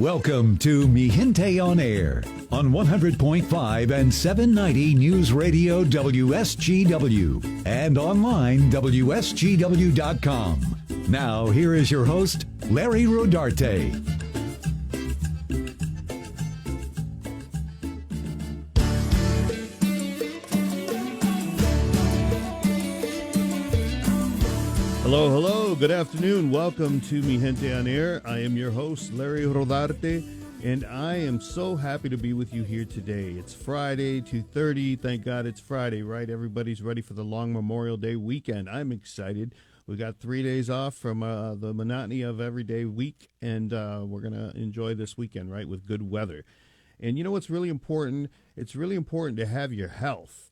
Welcome to Mi Gente on Air on 100.5 and 790 News Radio WSGW and online WSGW.com. Now, here is your host, Larry Rodarte. Hello, good afternoon. Welcome to Mi Gente on Air. I am your host, Larry Rodarte, and I am so happy to be with you here today. It's Friday, 2:30. Thank God it's Friday, right? Everybody's ready for the long Memorial Day weekend. I'm excited. We got 3 days off from the monotony of everyday week, and we're going to enjoy this weekend, right, with good weather. And you know what's really important? It's really important to have your health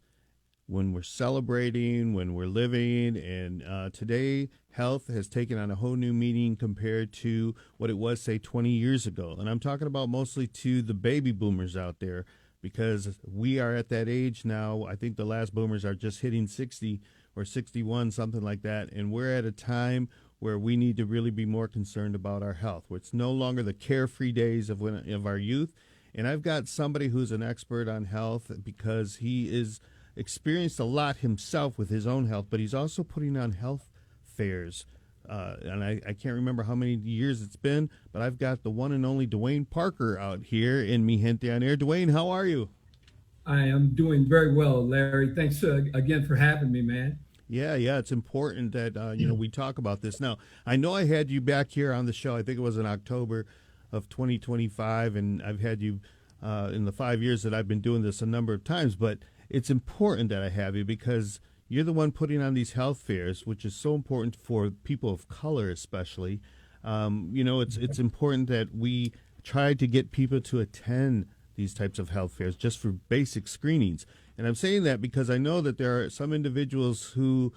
when we're celebrating, when we're living, and today health has taken on a whole new meaning compared to what it was, say, 20 years ago. And I'm talking about mostly to the baby boomers out there, because we are at that age now. I think the last boomers are just hitting 60 or 61, something like that, and we're at a time where we need to really be more concerned about our health. It's no longer the carefree days of our youth, and I've got somebody who's an expert on health because he is experienced a lot himself with his own health, but he's also putting on health fairs. And I can't remember how many years it's been, but I've got the one and only Dwayne Parker out here in Mi Gente on Air. Dwayne, how are you? I am doing very well, Larry. Thanks again for having me, man. Yeah, it's important that, we talk about this. Now, I know I had you back here on the show. I think it was in October of 2025, and I've had you in the 5 years that I've been doing this a number of times, but it's important that I have you because you're the one putting on these health fairs, which is so important for people of color especially. It's important that we try to get people to attend these types of health fairs just for basic screenings. And I'm saying that because I know that there are some individuals who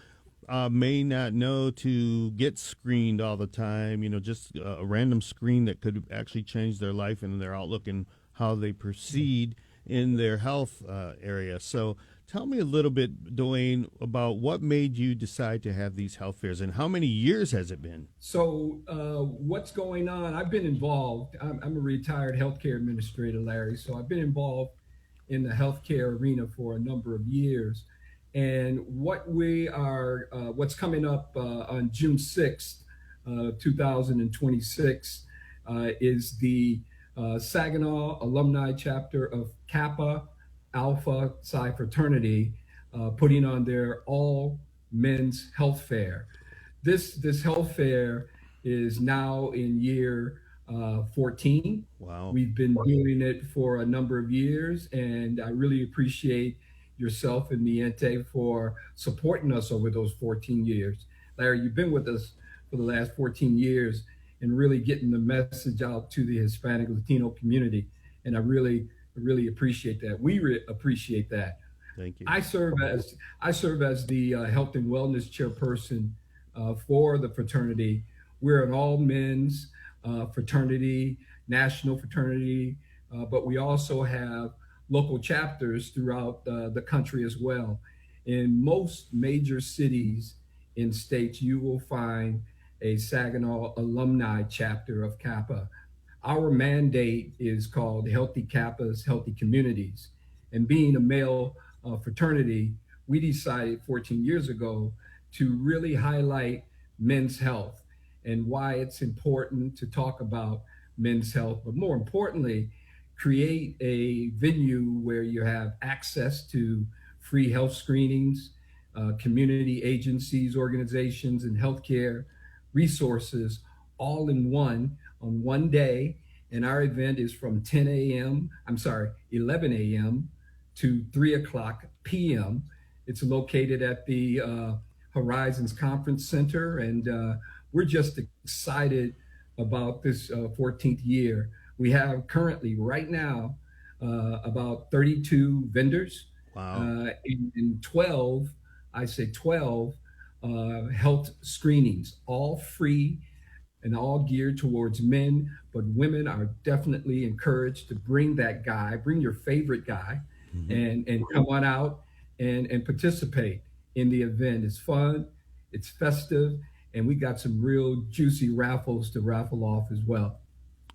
may not know to get screened all the time, just a random screen that could actually change their life and their outlook and how they proceed in their health area. So tell me a little bit, Dwayne, about what made you decide to have these health fairs and how many years has it been? So what's going on? I've been involved. I'm a retired healthcare administrator, Larry. So I've been involved in the healthcare arena for a number of years. And what's coming up on June 6th, 2026 is the Saginaw alumni chapter of Kappa Alpha Psi fraternity putting on their all men's health fair. This health fair is now in year 14. Wow. We've been doing it for a number of years, and I really appreciate yourself and Miente for supporting us over those 14 years. Larry, you've been with us for the last 14 years and really getting the message out to the Hispanic Latino community. And I really appreciate that. We appreciate that. Thank you. I serve as the health and wellness chairperson for the fraternity. We're an all men's fraternity, national fraternity, but we also have local chapters throughout the country as well. In most major cities in states, you will find a Saginaw alumni chapter of Kappa. Our mandate is called Healthy Kappas, Healthy Communities. And being a male fraternity, we decided 14 years ago to really highlight men's health and why it's important to talk about men's health, but more importantly, create a venue where you have access to free health screenings, community agencies, organizations, and healthcare resources all in one on one day. And our event is from 11 a.m. to 3 o'clock p.m. It's located at the Horizons Conference Center. And we're just excited about this 14th year. We have currently right now about 32 vendors. Wow. And 12 health screenings, all free and all geared towards men, but women are definitely encouraged to bring your favorite guy, and come on out and participate in the event. It's fun, it's festive, and we got some real juicy raffles to raffle off as well.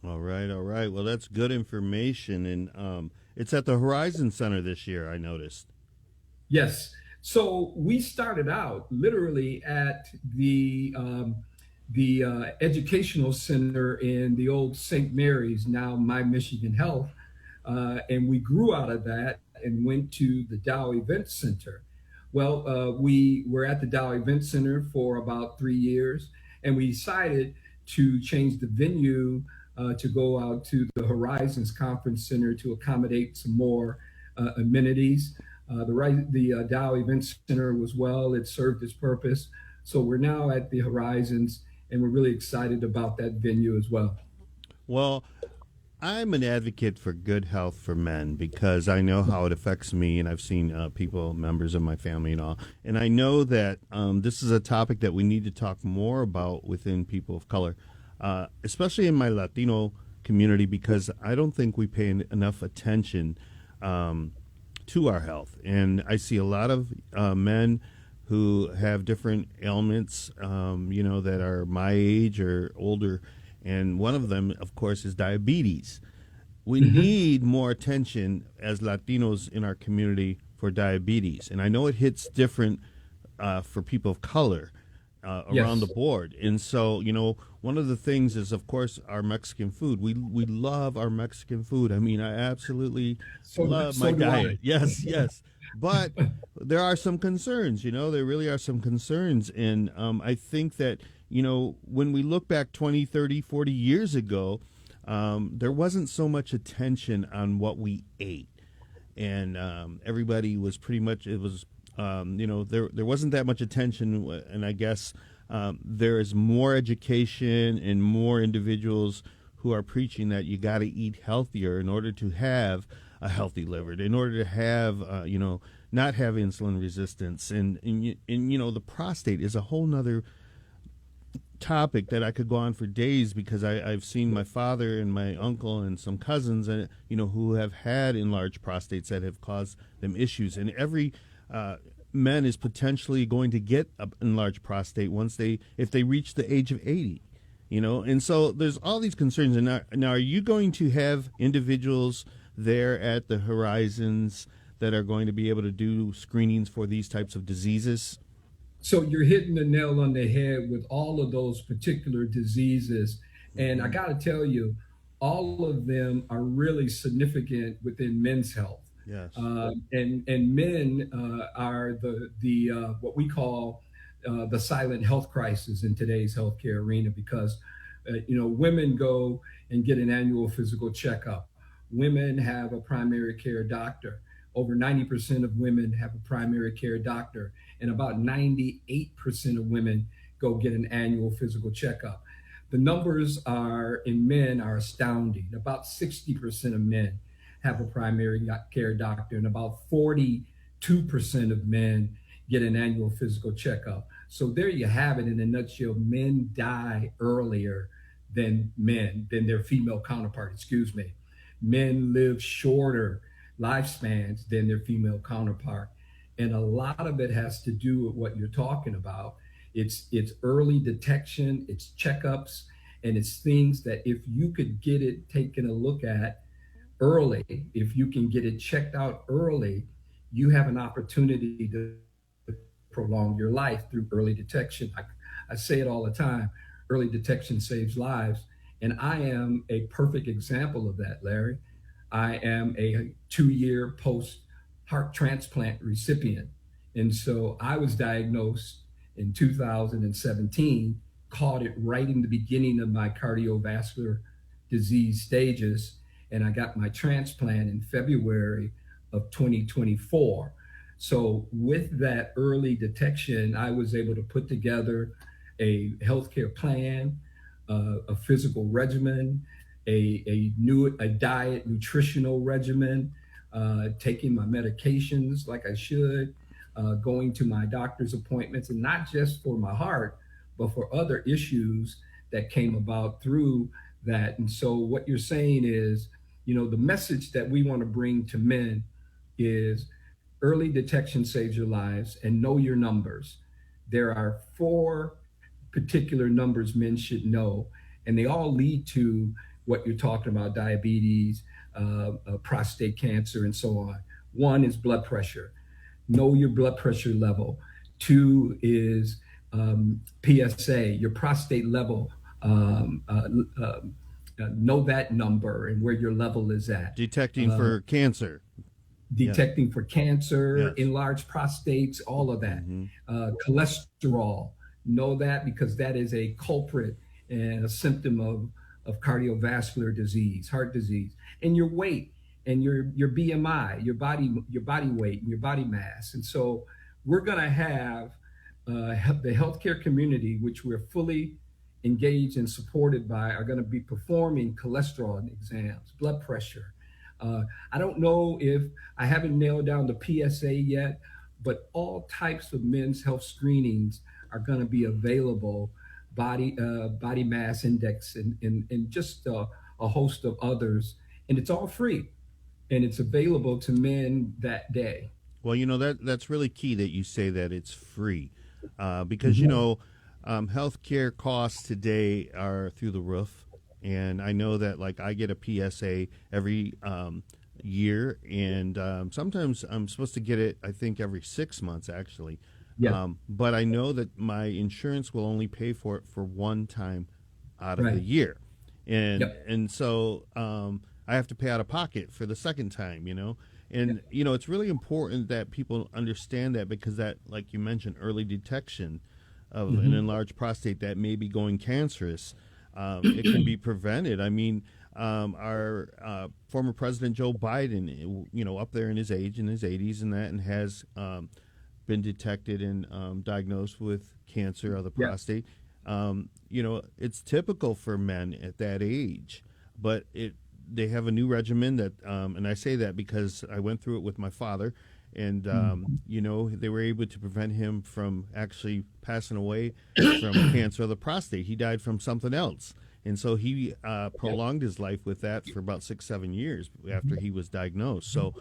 All right, all right. Well, that's good information, and it's at the Horizon Center this year. I noticed. Yes. So we started out literally at the educational center in the old St. Mary's, now My Michigan Health, and we grew out of that and went to the Dow Event Center. Well, we were at the Dow Event Center for about 3 years, and we decided to change the venue to go out to the Horizons Conference Center to accommodate some more amenities. The Dow Event Center was well; it served its purpose. So we're now at the Horizons, and we're really excited about that venue as well. Well, I'm an advocate for good health for men because I know how it affects me, and I've seen people, members of my family, and all. And I know that this is a topic that we need to talk more about within people of color, especially in my Latino community, because I don't think we pay enough attention to our health. And I see a lot of men who have different ailments, that are my age or older. And one of them, of course, is diabetes. We need more attention as Latinos in our community for diabetes. And I know it hits different for people of color around the Yes. board. And so, one of the things is, of course, our Mexican food. We love our Mexican food. I mean, I absolutely So love my so do diet. I. Yes, yes. But there are some concerns, there really are some concerns. And I think that, when we look back 20, 30, 40 years ago, there wasn't so much attention on what we ate. And everybody was pretty much, it was, there wasn't that much attention. And I guess there is more education and more individuals who are preaching that you got to eat healthier in order to have a healthy liver, in order to have, not have insulin resistance. And the prostate is a whole nother topic that I could go on for days, because I've seen my father and my uncle and some cousins, who have had enlarged prostates that have caused them issues. And every man is potentially going to get an enlarged prostate if they reach the age of 80. And so there's all these concerns. And now, are you going to have individuals there at the Horizons that are going to be able to do screenings for these types of diseases? So you're hitting the nail on the head with all of those particular diseases. And I Mm-hmm. got to tell you, all of them are really significant within men's health. Yes. And men are the what we call the silent health crisis in today's healthcare arena, because women go and get an annual physical checkup. Women have a primary care doctor. Over 90% of women have a primary care doctor, and about 98% of women go get an annual physical checkup. The numbers are in men are astounding. About 60% of men have a primary care doctor, and about 42% of men get an annual physical checkup. So there you have it in a nutshell. Men die earlier than their female counterpart, excuse me. Men live shorter lifespans than their female counterpart. And a lot of it has to do with what you're talking about. It's early detection, it's checkups, and it's things that if you could get it taken a look at early, if you can get it checked out early, you have an opportunity to prolong your life through early detection. I say it all the time, early detection saves lives. And I am a perfect example of that, Larry. I am a 2 year post heart transplant recipient. And so I was diagnosed in 2017, caught it right in the beginning of my cardiovascular disease stages. And I got my transplant in February of 2024. So with that early detection, I was able to put together a healthcare plan, a physical regimen, a diet nutritional regimen, taking my medications like I should, going to my doctor's appointments, and not just for my heart, but for other issues that came about through that. And so what you're saying is, the message that we want to bring to men is early detection saves your lives, and know your numbers. There are four particular numbers men should know, and they all lead to what you're talking about, diabetes, prostate cancer, and so on. One is blood pressure. Know your blood pressure level. Two is PSA, your prostate level. Um, uh, uh, know that number and where your level is at. Detecting Uh, for cancer. Yeah. Detecting for cancer, Yes. enlarged prostates, all of that. Mm-hmm. Cholesterol, know that because that is a culprit and a symptom of cardiovascular disease, heart disease, and your weight and your BMI, your body weight and your body mass. And so we're going to have the healthcare community, which we're fully engaged and supported by, are going to be performing cholesterol exams, blood pressure. I don't know if I haven't nailed down the PSA yet, but all types of men's health screenings are going to be available, body mass index, and just a host of others, and it's all free, and it's available to men that day. Well, that's really key that you say that it's free, because Mhm. healthcare costs today are through the roof, and I know that like I get a PSA every year, and sometimes I'm supposed to get it. I think every 6 months actually, Yeah, but I know that my insurance will only pay for it for one time out of the right. year, Yep. and so I have to pay out of pocket for the second time. Yep. And it's really important that people understand that, because that, like you mentioned, early detection of an Hmm. enlarged prostate that may be going cancerous, it can be prevented. I mean, our former President Joe Biden, up there in his age, in his 80s, and that, and has been detected and diagnosed with cancer of the Yeah. prostate. It's typical for men at that age, but they have a new regimen that, and I say that because I went through it with my father, and Mhm. they were able to prevent him from actually passing away from cancer of the prostate. He died from something else. And so he Yep. prolonged his life with that for about 6, 7 years after he was diagnosed. So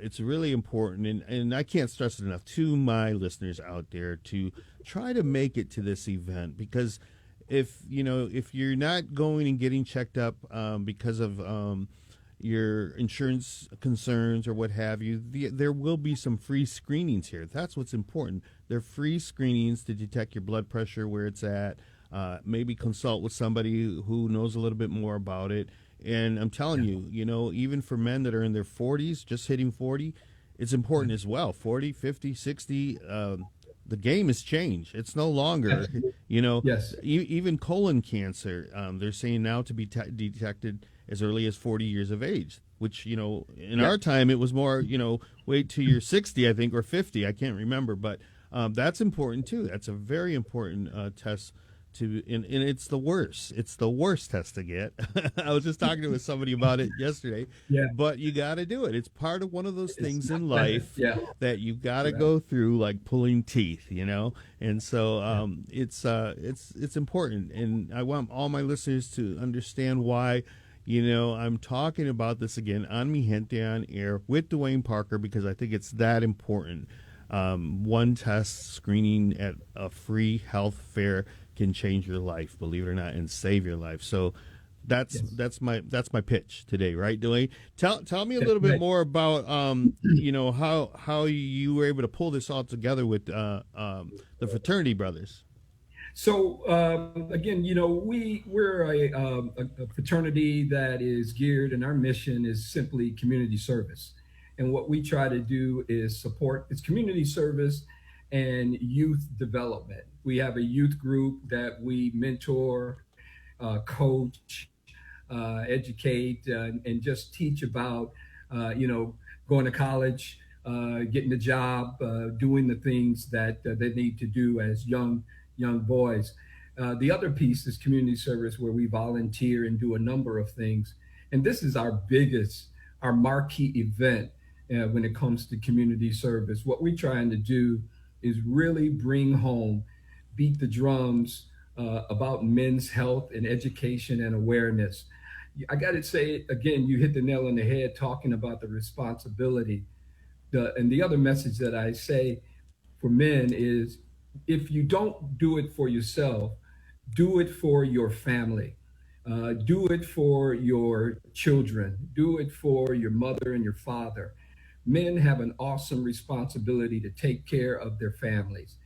it's really important, and I can't stress it enough to my listeners out there to try to make it to this event, because if you're not going and getting checked up because of your insurance concerns or what have you, there will be some free screenings here. That's what's important. They're free screenings to detect your blood pressure, where it's at. Maybe consult with somebody who knows a little bit more about it. And I'm telling Yeah. you, even for men that are in their 40s, just hitting 40, it's important as well. 40, 50, 60, the game has changed. It's no longer, Absolutely. you know, Yes. even colon cancer, they're saying now to be detected as early as 40 years of age, which, in Yeah. our time, it was more, wait till you're 60, I think, or 50. I can't remember. But that's important, too. That's a very important test and it's the worst. It's the worst test to get. I was just talking to somebody about it yesterday, Yeah. but you got to do it. It's part of one of those It's things not in pleasant. life Yeah. that you got to Right. go through, like pulling teeth. And so Yeah. it's important, and I want all my listeners to understand why. I'm talking about this again on Mi Gente on Air with Dwayne Parker, because I think it's that important. One test screening at a free health fair can change your life, believe it or not, and save your life. So that's Yes. that's my that's my pitch today, right, Dwayne? Tell me a That's little bit right. more about how you were able to pull this all together with the fraternity brothers. So again, we're a fraternity that is geared, and our mission is simply community service. And what we try to do is support its community service and youth development. We have a youth group that we mentor, coach, educate, and just teach about, going to college, getting a job, doing the things that they need to do as young boys. The other piece is community service, where we volunteer and do a number of things. And this is our marquee event when it comes to community service. What we're trying to do is really bring home, beat the drums about men's health and education and awareness. I got to say again, you hit the nail on the head talking about the responsibility. And the other message that I say for men is, if you don't do it for yourself, do it for your family. Do it for your children. Do it for your mother and your father. Men have an awesome responsibility to take care of their families.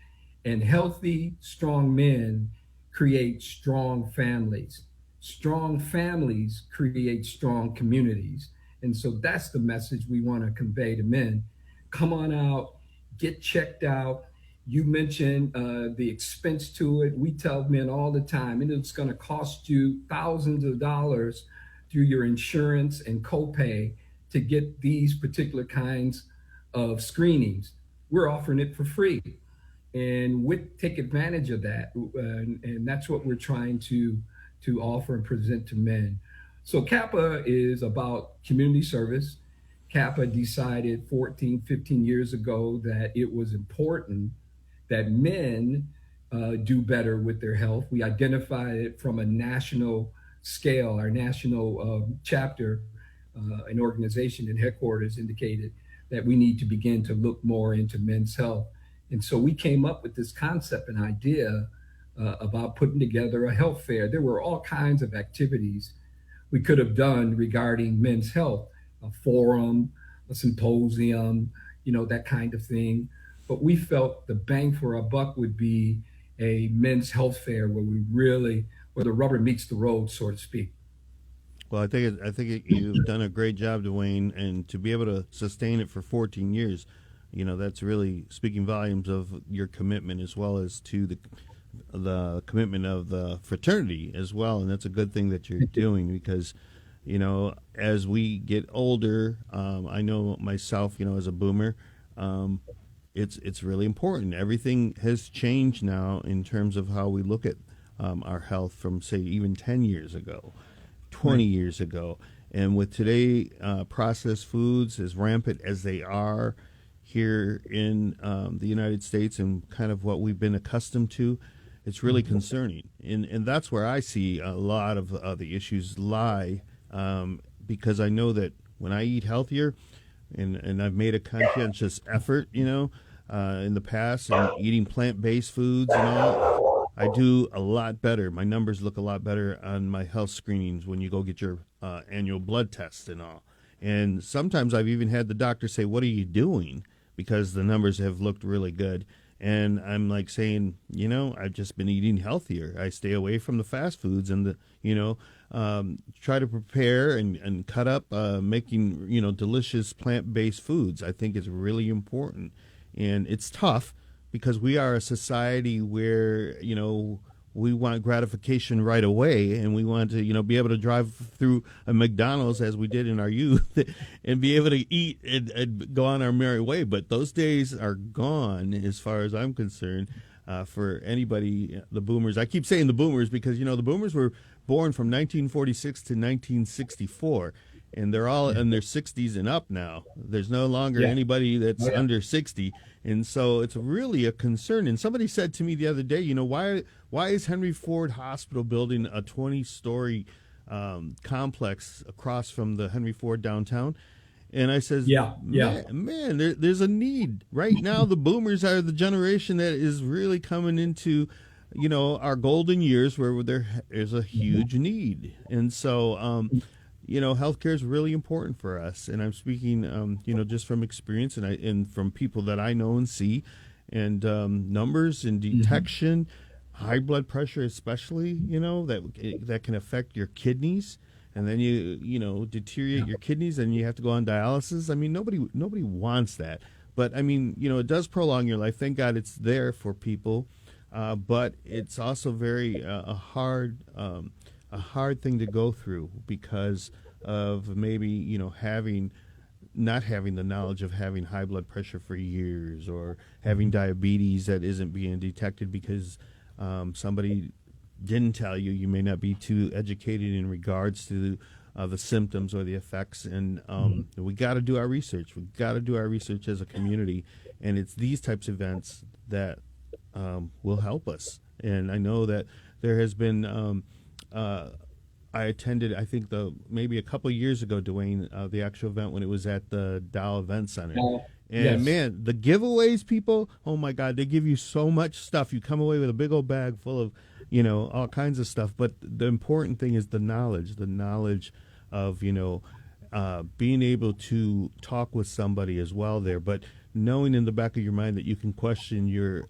And healthy, strong men create strong families. Strong families create strong communities. And so that's the message we want to convey to men. Come on out, get checked out. You mentioned the expense to it. We tell men all the time, and it's going to cost you thousands of dollars through your insurance and copay to get these particular kinds of screenings. We're offering it for free, and we take advantage of that, and that's what we're trying to offer and present to men. So CAPA is about community service. CAPA decided 14, 15 years ago that it was important that men do better with their health. We identified it from a national scale. Our national chapter and organization and headquarters indicated that we need to begin to look more into men's health. And so we came up with this concept and idea about putting together a health fair. There were all kinds of activities we could have done regarding men's health, a forum, a symposium, that kind of thing. But we felt the bang for our buck would be a men's health fair where the rubber meets the road, so to speak. Well, you've done a great job, Dwayne, and to be able to sustain it for 14 years, that's really speaking volumes of your commitment as well as to the commitment of the fraternity as well. And that's a good thing that you're doing because, as we get older, I know myself, as a boomer, it's really important. Everything has changed now in terms of how we look at our health from, say, even 10 years ago, 20 years ago. And with today, processed foods, as rampant as they are here in the United States and kind of what we've been accustomed to, it's really concerning. And that's where I see a lot of the issues lie, because I know that when I eat healthier, and I've made a conscientious effort, in the past, and eating plant-based foods and all, I do a lot better. My numbers look a lot better on my health screenings when you go get your annual blood tests and all. And sometimes I've even had the doctor say, "What are you doing?" because the numbers have looked really good. And I'm like saying, I've just been eating healthier. I stay away from the fast foods and try to prepare and cut up making, delicious plant-based foods. I think is really important. And it's tough because we are a society where, we want gratification right away, and we want to, be able to drive through a McDonald's as we did in our youth and be able to eat and go on our merry way. But those days are gone as far as I'm concerned for anybody, the boomers. I keep saying the boomers because, the boomers were born from 1946 to 1964. And they're all in their 60s and up now. There's no longer anybody that's under 60. And so it's really a concern. And somebody said to me the other day, why is Henry Ford Hospital building a 20-story complex across from the Henry Ford downtown? And I says, man, there's a need. Right now, the boomers are the generation that is really coming into, our golden years where there is a huge need. And so, healthcare is really important for us, and I'm speaking, just from experience and from people that I know and see, and numbers and detection, high blood pressure especially, that can affect your kidneys, and then you deteriorate your kidneys, and you have to go on dialysis. I mean, nobody wants that, but I mean, it does prolong your life. Thank God it's there for people, but it's also very a hard thing to go through because of maybe not having the knowledge of having high blood pressure for years, or having diabetes that isn't being detected because somebody didn't tell you. You may not be too educated in regards to the symptoms or the effects, and we got to do our research. We got to do our research as a community, and it's these types of events that will help us. And I know that there has been I attended, I think, maybe a couple of years ago, Dwayne, the actual event when it was at the Dow Event Center. And man, the giveaways, people, oh my God, they give you so much stuff. You come away with a big old bag full of, all kinds of stuff. But the important thing is the knowledge of, being able to talk with somebody as well there, but knowing in the back of your mind that you can question your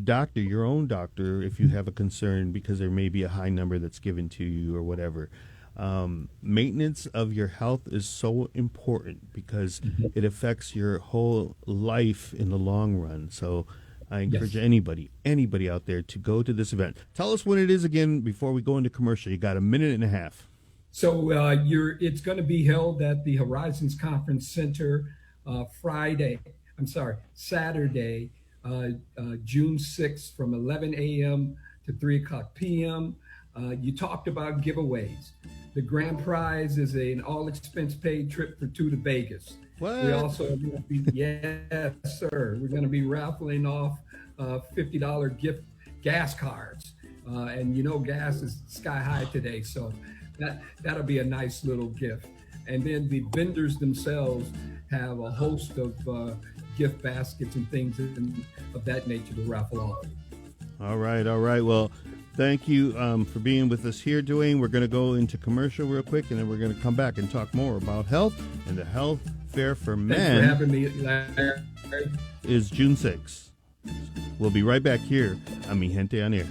doctor, your own doctor, if you have a concern, because there may be a high number that's given to you or whatever. Maintenance of your health is so important because it affects your whole life in the long run. So I encourage anybody out there to go to this event. Tell us when it is again before we go into commercial. You got a minute and a half. So it's going to be held at the Horizons Conference Center Saturday, June 6th from 11 a.m. to 3 o'clock p.m. You talked about giveaways. The grand prize is an all-expense-paid trip for two to Vegas. What? We also, yes, sir. We're going to be raffling off $50 gift gas cards. And gas is sky high today, so that'll be a nice little gift. And then the vendors themselves have a host of gift baskets and things of that nature to raffle off. All right. Well, thank you for being with us here, Dwayne. We're going to go into commercial real quick, and then we're going to come back and talk more about health and the health fair for men. Thanks for having me, Larry. Is June 6th. We'll be right back here on Mi Gente on Air.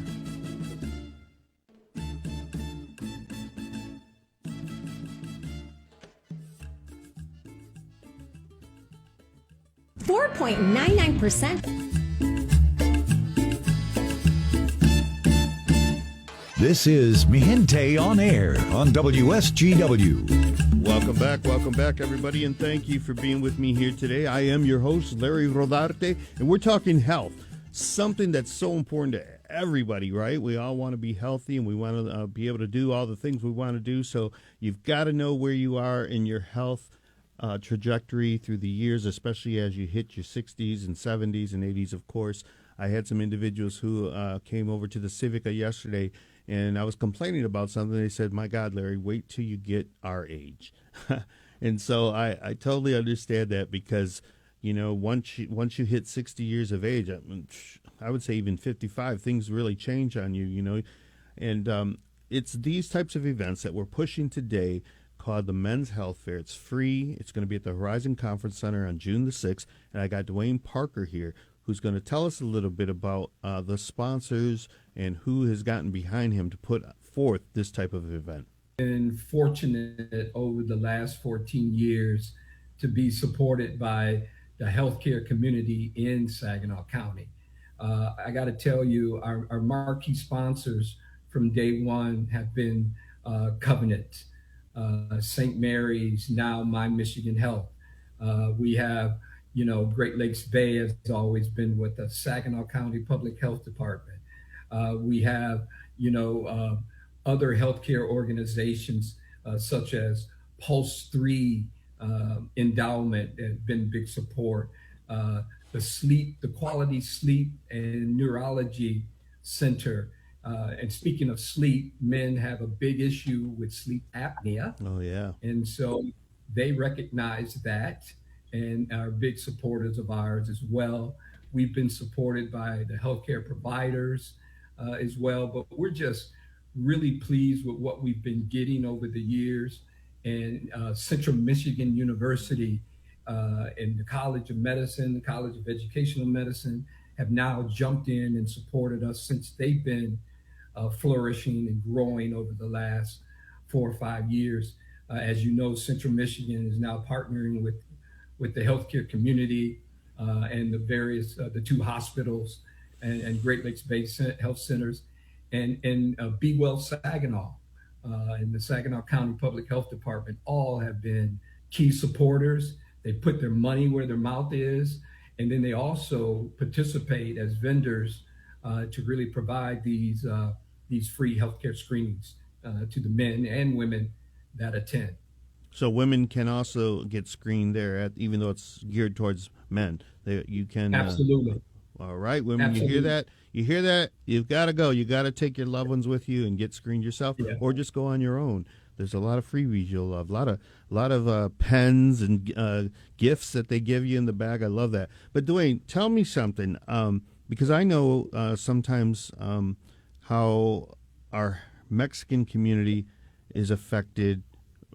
$4.99%. This is Mi Gente on Air on WSGW. Welcome back, everybody, and thank you for being with me here today. I am your host, Larry Rodarte, and we're talking health, something that's so important to everybody, right? We all want to be healthy, and we want to be able to do all the things we want to do, so you've got to know where you are in your health trajectory through the years, especially as you hit your 60s and 70s and 80s, of course. I had some individuals who came over to the Civica yesterday, and I was complaining about something. They said, my God, Larry, wait till you get our age. And so I totally understand that because, once you hit 60 years of age, I would say even 55, things really change on you, And it's these types of events that we're pushing today called the Men's Health Fair. It's free. It's going to be at the Horizon Conference Center on June the 6th. And I got Dwayne Parker here, who's going to tell us a little bit about the sponsors and who has gotten behind him to put forth this type of event. Been fortunate over the last 14 years to be supported by the healthcare community in Saginaw County. I got to tell you, our marquee sponsors from day one have been Covenant, St. Mary's, now My Michigan Health. We have, Great Lakes Bay has always been with the Saginaw County Public Health Department. We have, other healthcare organizations such as Pulse 3 Endowment has been big support. The Quality Sleep and Neurology Center. And speaking of sleep, men have a big issue with sleep apnea. Oh, yeah. And so they recognize that and are big supporters of ours as well. We've been supported by the healthcare providers as well, but we're just really pleased with what we've been getting over the years. And Central Michigan University and the College of Medicine, the College of Educational Medicine have now jumped in and supported us since they've been flourishing and growing over the last 4 or 5 years. As you know, Central Michigan is now partnering with the healthcare community and the two hospitals and Great Lakes Bay Health Centers and Be Well Saginaw and the Saginaw County Public Health Department all have been key supporters. They put their money where their mouth is, and then they also participate as vendors to really provide these free healthcare screenings to the men and women that attend. So women can also get screened there, even though it's geared towards men. You can Absolutely. All right, women, Absolutely. You hear that? You've got to go. You got to take your loved ones with you and get screened yourself, or just go on your own. There's a lot of freebies you'll love. A lot of pens and gifts that they give you in the bag. I love that. But Dwayne, tell me something, because I know sometimes how our Mexican community is affected,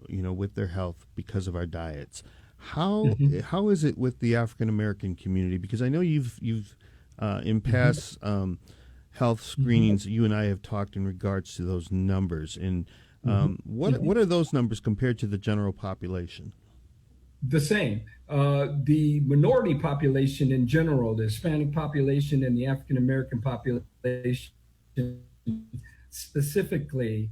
with their health because of our diets. How is it with the African American community? Because I know you've in past health screenings, you and I have talked in regards to those numbers. And what are those numbers compared to the general population? The same. The minority population in general, the Hispanic population and the African American population specifically,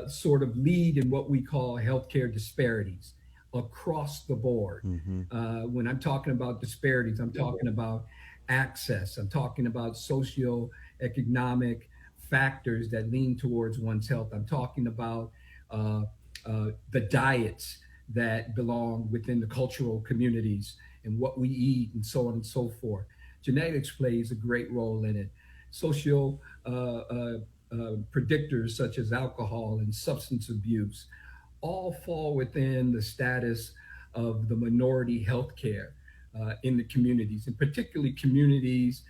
sort of lead in what we call healthcare disparities across the board. When I'm talking about disparities, I'm talking about access, I'm talking about socioeconomic factors that lean towards one's health. I'm talking about the diets that belong within the cultural communities and what we eat and so on and so forth. Genetics plays a great role in it. Social predictors such as alcohol and substance abuse all fall within the status of the minority healthcare in the communities, and particularly communities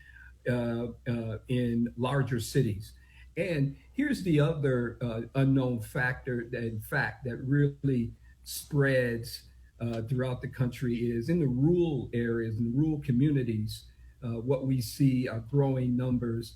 in larger cities. And here's the other unknown factor, in fact, that really spreads throughout the country is in the rural areas, in the rural communities, what we see are growing numbers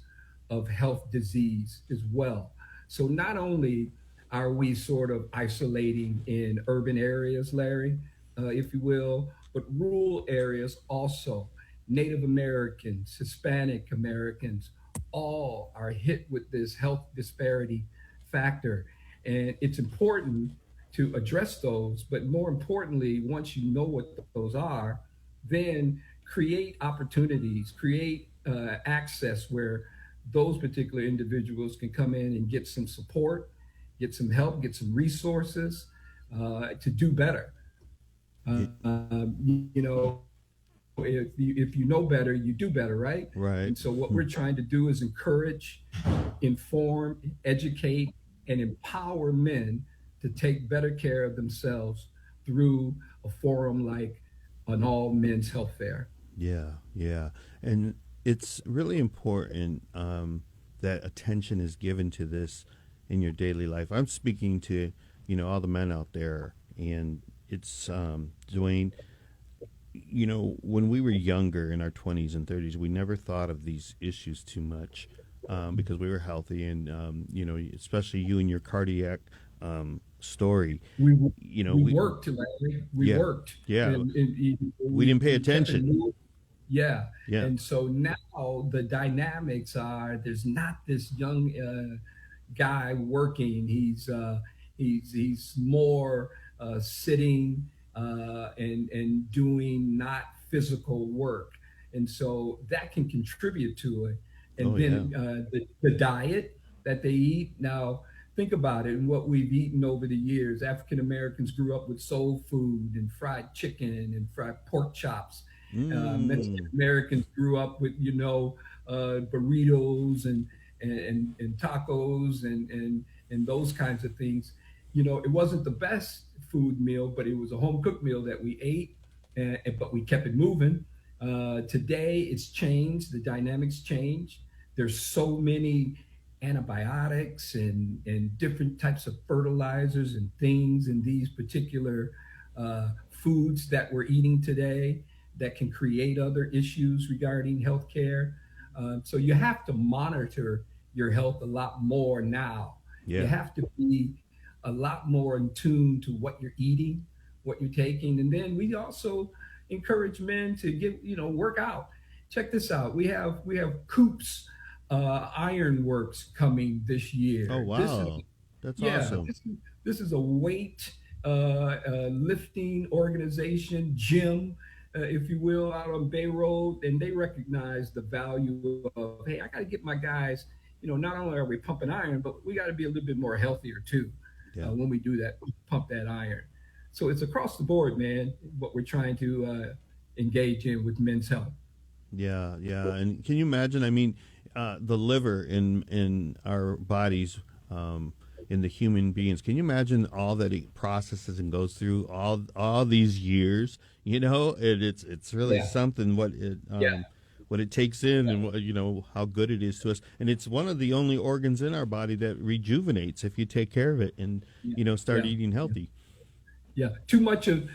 of health disease as well. So not only are we sort of isolating in urban areas, Larry, if you will, but rural areas also. Native Americans, Hispanic Americans, all are hit with this health disparity factor. And it's important to address those, but more importantly, once you know what those are, then create opportunities, create access where those particular individuals can come in and get some support, get some help, get some resources to do better. If you know better, you do better, right? Right. And so what we're trying to do is encourage, inform, educate, and empower men to take better care of themselves through a forum like an all men's health fair. Yeah. And it's really important that attention is given to this in your daily life. I'm speaking to, all the men out there, and it's Dwayne, when we were younger in our 20s and 30s, we never thought of these issues too much because we were healthy. And, especially you and your cardiac story. We worked, Larry. We worked. Yeah. And we didn't pay attention. Yeah. And so now the dynamics are there's not this young guy working. He's more sitting and doing not physical work. And so that can contribute to it. And the diet that they eat. Now, think about it and what we've eaten over the years. African Americans grew up with soul food and fried chicken and fried pork chops. Mexican Americans grew up with, burritos and tacos and those kinds of things. It wasn't the best food meal, but it was a home cooked meal that we ate, but we kept it moving. Today it's changed. The dynamics changed. There's so many antibiotics and different types of fertilizers and things in these particular foods that we're eating today that can create other issues regarding healthcare. So you have to monitor your health a lot more now. Yeah. You have to be a lot more in tune to what you're eating, what you're taking. And then we also encourage men to work out. Check this out. We have Coops Iron Works coming this year. Oh, wow. That's awesome. This is a weight lifting organization, gym, if you will, out on Bay Road. And they recognize the value of, hey, I got to get my guys, not only are we pumping iron, but we got to be a little bit more healthier too. When we do that, pump that iron. So it's across the board, man, what we're trying to engage in with men's health. Yeah. And can you imagine, the liver in our bodies, in the human beings, can you imagine all that it processes and goes through all these years, and it's really something what it takes in, and how good it is to us. And it's one of the only organs in our body that rejuvenates if you take care of it and start eating healthy. Yeah, too much of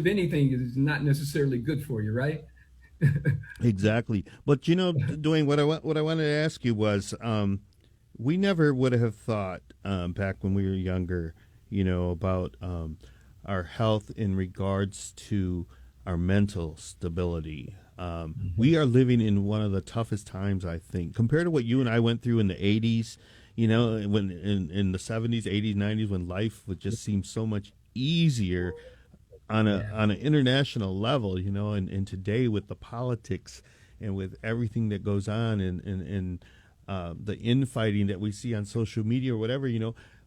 anything is not necessarily good for you, right? Exactly. But Dwayne, what I wanted to ask you was, we never would have thought back when we were younger, about our health in regards to our mental stability. We are living in one of the toughest times, I think, compared to what you and I went through in the 80s, when in the 70s, 80s, 90s, when life would just seem so much easier on an international level, and today with the politics and with everything that goes on and the infighting that we see on social media or whatever,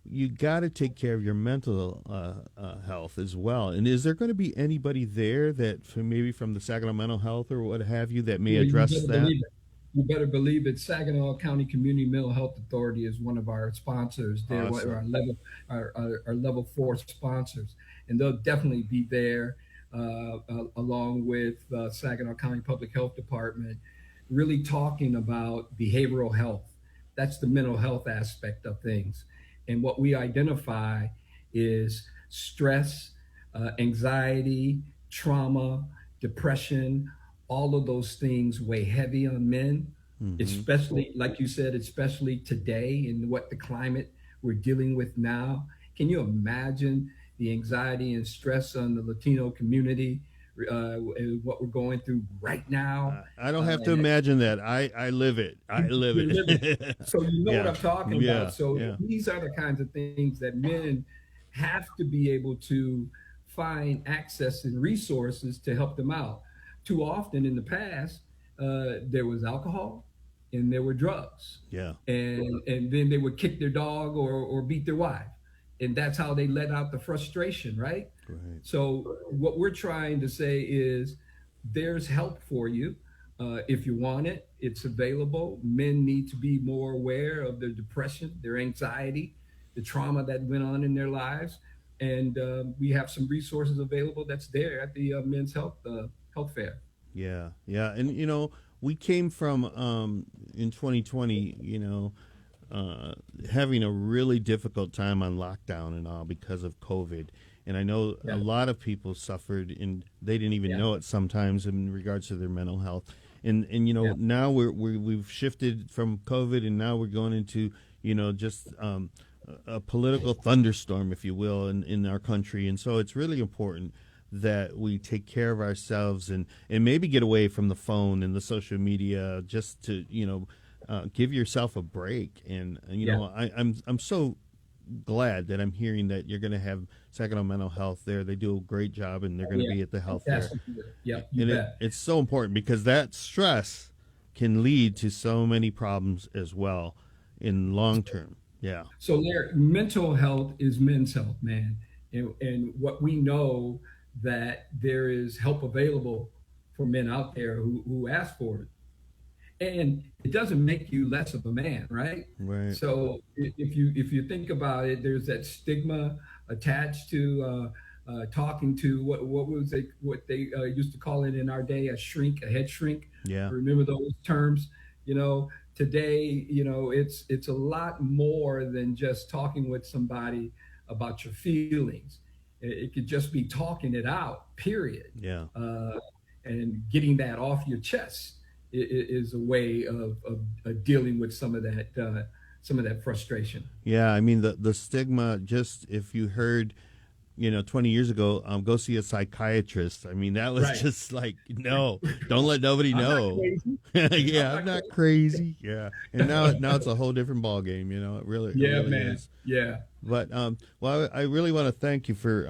you got to take care of your mental health as well. And is there going to be anybody there that maybe from the Saginaw Mental Health or what have you that may address that? You better believe it. Saginaw County Community Mental Health Authority is one of our sponsors. They're Awesome. our level 4 sponsors, and they'll definitely be there along with Saginaw County Public Health Department, really talking about behavioral health. That's the mental health aspect of things. And what we identify is stress, anxiety, trauma, depression. All of those things weigh heavy on men, especially, like you said, especially today in what the climate we're dealing with now. Can you imagine the anxiety and stress on the Latino community, what we're going through right now? I don't have to imagine that. I live it. I live it. So you know what I'm talking Yeah. about. So Yeah. these are the kinds of things that men have to be able to find access and resources to help them out. Too often in the past, there was alcohol and there were drugs. Yeah. And then they would kick their dog or beat their wife. And that's how they let out the frustration, right? Right. So what we're trying to say is there's help for you. If you want it, it's available. Men need to be more aware of their depression, their anxiety, the trauma that went on in their lives. And we have some resources available that's there at the Men's Health Fair. Yeah. Yeah. And, we came from in 2020, having a really difficult time on lockdown and all because of COVID. And I know a lot of people suffered and they didn't even know it sometimes in regards to their mental health. And now we've shifted from COVID and now we're going into, just a political thunderstorm, if you will, in our country. And so it's really important that we take care of ourselves and maybe get away from the phone and the social media just to, give yourself a break. And, I'm so glad that I'm hearing that you're going to have Saginaw Mental Health there. They do a great job and they're going to be at the health fair. Yeah, It's so important because that stress can lead to so many problems as well in long term. Yeah. So Larry, mental health is men's health, man. And what we know that there is help available for men out there who ask for it. And it doesn't make you less of a man, right? Right. So if you think about it, there's that stigma attached to talking to what they used to call it in our day a shrink, a head shrink. Yeah. Remember those terms? Today, it's a lot more than just talking with somebody about your feelings. It could just be talking it out, period. Yeah. And getting that off your chest is a way of dealing with some of that frustration. Yeah, I mean the stigma. Just if you heard, 20 years ago, go see a psychiatrist. I mean that was just like, no, don't let nobody know. Yeah, I'm not crazy. Yeah, and now it's a whole different ball game. It really, man. is. Yeah. But I really want to thank you for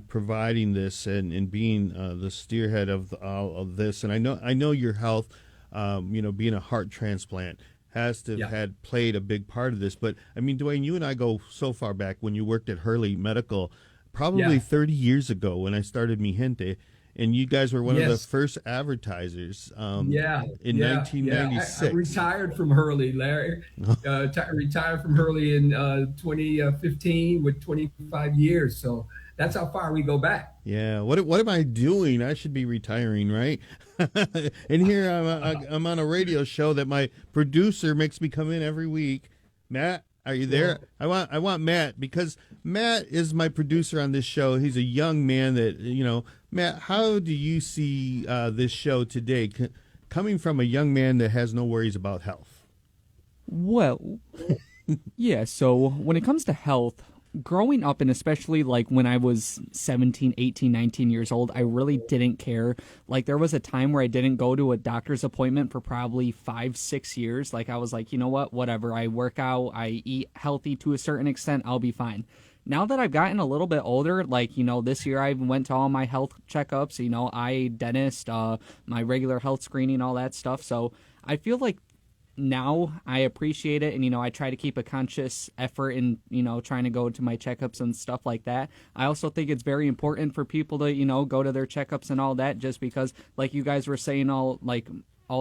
providing this and being the steerhead of all of this. And I know your health, being a heart transplant has to have had played a big part of this. But I mean, Dwayne, you and I go so far back when you worked at Hurley Medical, probably 30 years ago when I started Mi Gente. and you guys were one of the Yes. first advertisers in Yeah. I 1996. retired from Hurley, Larry. Retired from Hurley in 2015 with 25 years. So that's how far we go back. Yeah, what am I doing? I should be retiring, right? And here I'm on a radio show that my producer makes me come in every week. Matt, are you there? I want Matt, because Matt is my producer on this show. He's a young man that, Matt, how do you see this show today, coming from a young man that has no worries about health? Well, yeah, so when it comes to health, growing up, and especially like when I was 17, 18, 19 years old, I really didn't care. Like there was a time where I didn't go to a doctor's appointment for probably 5-6 years. Like I was like, you know what, whatever. I work out, I eat healthy to a certain extent, I'll be fine. Now that I've gotten a little bit older, like, this year I went to all my health checkups, eye dentist, my regular health screening, all that stuff. So I feel like now I appreciate it, and I try to keep a conscious effort in trying to go to my checkups and stuff like that. I also think it's very important for people to go to their checkups and all that, just because like you guys were saying all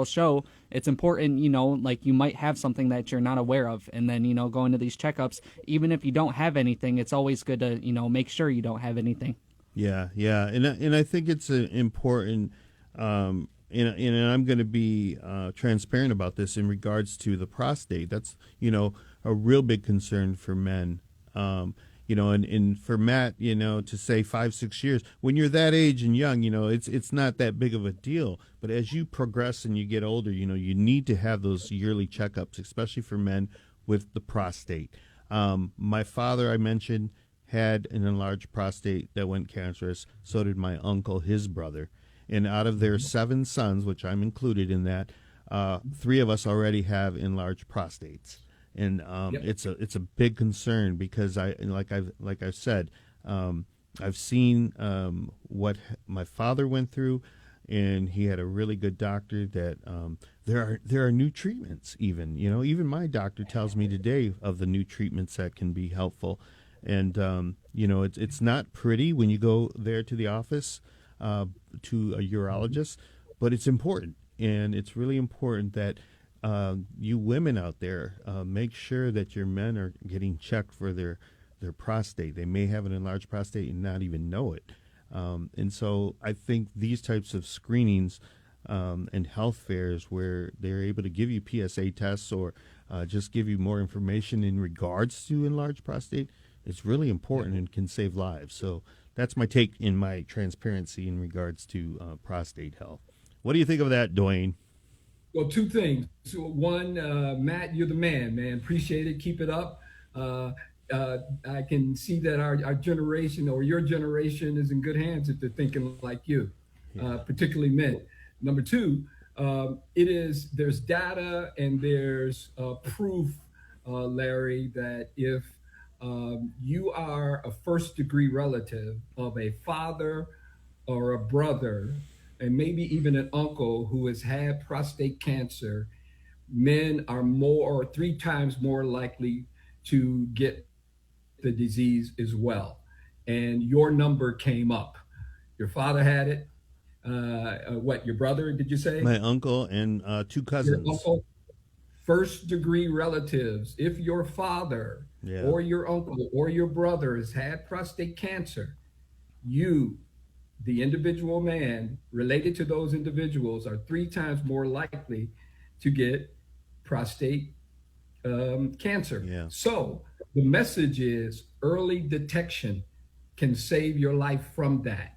show, it's important, like you might have something that you're not aware of, and then going to these checkups, even if you don't have anything, it's always good to make sure you don't have anything. Yeah, and I think it's important. And I'm going to be transparent about this in regards to the prostate. That's, a real big concern for men. And for Matt, to say 5-6 years, when you're that age and young, it's not that big of a deal. But as you progress and you get older, you need to have those yearly checkups, especially for men with the prostate. My father, I mentioned, had an enlarged prostate that went cancerous. So did my uncle, his brother. And out of their 7 sons, which I'm included in that, 3 of us already have enlarged prostates, and it's a big concern, because like I've said, I've seen what my father went through, and he had a really good doctor. That there are new treatments. Even my doctor tells me today of the new treatments that can be helpful, and it's not pretty when you go there to the office. To a urologist, but it's important, and it's really important that you women out there make sure that your men are getting checked for their prostate. They may have an enlarged prostate and not even know it, and so I think these types of screenings and health fairs, where they're able to give you PSA tests or just give you more information in regards to enlarged prostate, it's really important and can save lives. So that's my take in my transparency in regards to prostate health. What do you think of that, Dwayne? Well, 2 things. So one, Matt, you're the man. Appreciate it. Keep it up. I can see that our generation, or your generation, is in good hands if they're thinking like you, particularly men. Number 2, there's data and there's proof, Larry, that if you are a first-degree relative of a father or a brother, and maybe even an uncle who has had prostate cancer, men are 3 times more likely to get the disease as well. And your number came up. Your father had it. Your brother, did you say? My uncle and 2 cousins. Your uncle, first-degree relatives. If your father or your uncle or your brother has had prostate cancer, you, the individual man related to those individuals, are 3 times more likely to get prostate cancer. Yeah. So the message is early detection can save your life from that.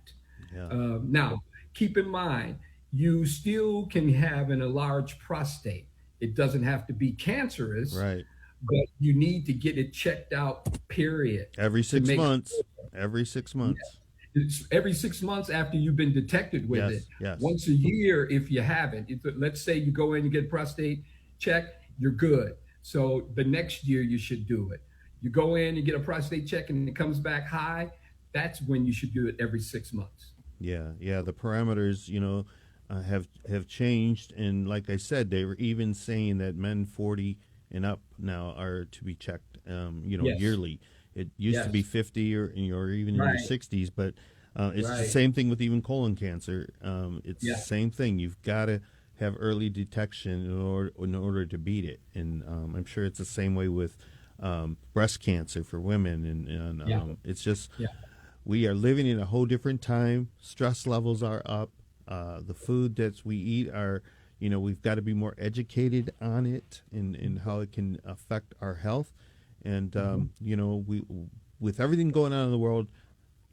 Yeah. Now, keep in mind, you still can have an enlarged prostate. It doesn't have to be cancerous, Right. but you need to get it checked out, period. Every 6 months. Every 6 months. It's every 6 months after you've been detected with it. Yes. Once a year if you haven't. Let's say you go in and get a prostate check, you're good. So the next year you should do it. You go in and get a prostate check and it comes back high, that's when you should do it every 6 months. Yeah. The parameters, have changed, and like I said, they were even saying that men 40 and up now are to be checked, Yes. yearly. It used to be 50 or even in your 60s, but It's the Right. same thing with even colon cancer. It's Yeah. the same thing. You've got to have early detection in order to beat it. And I'm sure it's the same way with breast cancer for women. And Yeah. it's just, Yeah. we are living in a whole different time. Stress levels are up. The food that we eat are, we've got to be more educated on it and how it can affect our health. And, we, with everything going on in the world,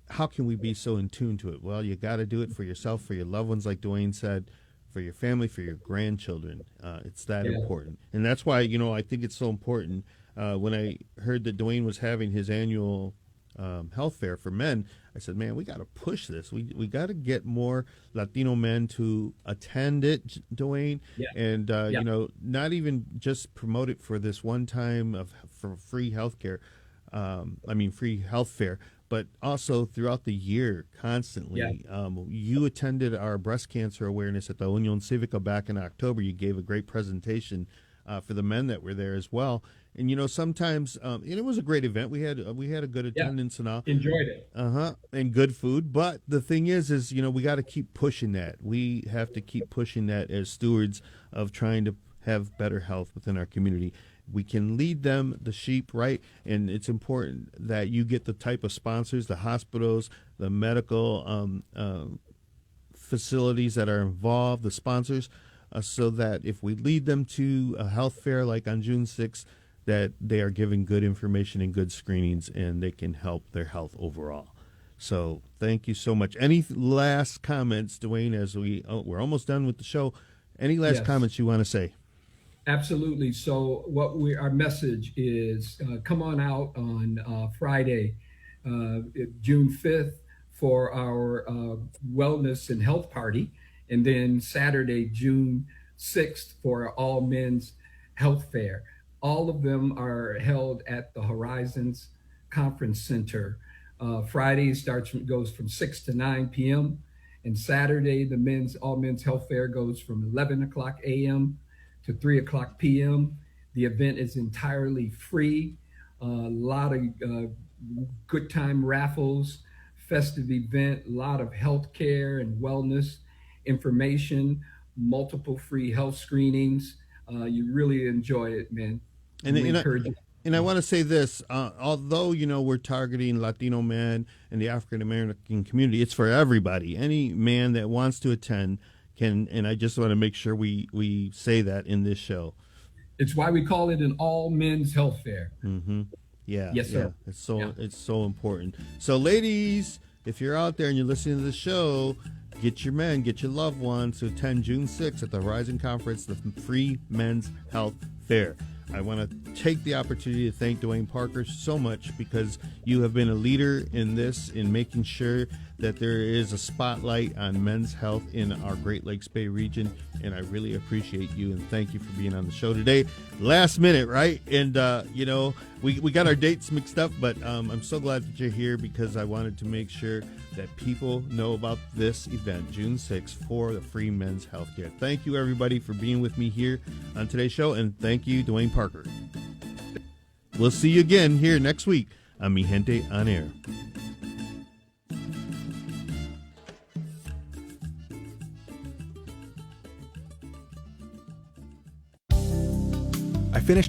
how can we be so in tune to it? Well, you got to do it for yourself, for your loved ones, like Dwayne said, for your family, for your grandchildren. It's that important. And that's why, I think it's so important. When I heard that Dwayne was having his annual health fair for men, I said, man, we got to push this. We got to get more Latino men to attend it, Dwayne, and not even just promote it for this one time for free health care. Free health fair, but also throughout the year, constantly. You attended our breast cancer awareness at the Union Civica back in October. You gave a great presentation for the men that were there as well. And sometimes and it was a great event. We had a good attendance and all. Enjoyed it. And good food. But the thing is we got to keep pushing that. We have to keep pushing that as stewards of trying to have better health within our community. We can lead them, the sheep, right? And it's important that you get the type of sponsors, the hospitals, the medical facilities that are involved, the sponsors, so that if we lead them to a health fair like on June 6th, that they are giving good information and good screenings, and they can help their health overall. So thank you so much. Any last comments, Dwayne, as we're almost done with the show? Any last comments you want to say? Absolutely. So our message is come on out on Friday, June 5th for our wellness and health party. And then Saturday, June 6th for our all men's health fair. All of them are held at the Horizons Conference Center. Friday goes from 6 to 9 p.m. And Saturday, the all men's health fair goes from 11 o'clock a.m. to 3 o'clock p.m. The event is entirely free. A lot of good time raffles, festive event, a lot of health care and wellness information, multiple free health screenings. You really enjoy it, man. And encourage you. And I want to say this, although, we're targeting Latino men and the African-American community, it's for everybody. Any man that wants to attend can, and I just want to make sure we say that in this show. It's why we call it an all men's health fair. Mm-hmm. Yeah. Yes, sir. Yeah. It's so important. So ladies, if you're out there and you're listening to the show, get your men, get your loved ones to attend June 6th at the Horizon Conference, the free men's health fair. I want to take the opportunity to thank Dwayne Parker so much, because you have been a leader in this, in making sure that there is a spotlight on men's health in our Great Lakes Bay region, and I really appreciate you, and thank you for being on the show today. Last minute, right? And, we got our dates mixed up, but I'm so glad that you're here, because I wanted to make sure that people know about this event, June 6th, for the free men's health care. Thank you, everybody, for being with me here on today's show, and thank you, Dwayne Parker. We'll see you again here next week on Mi Gente on Air. I finished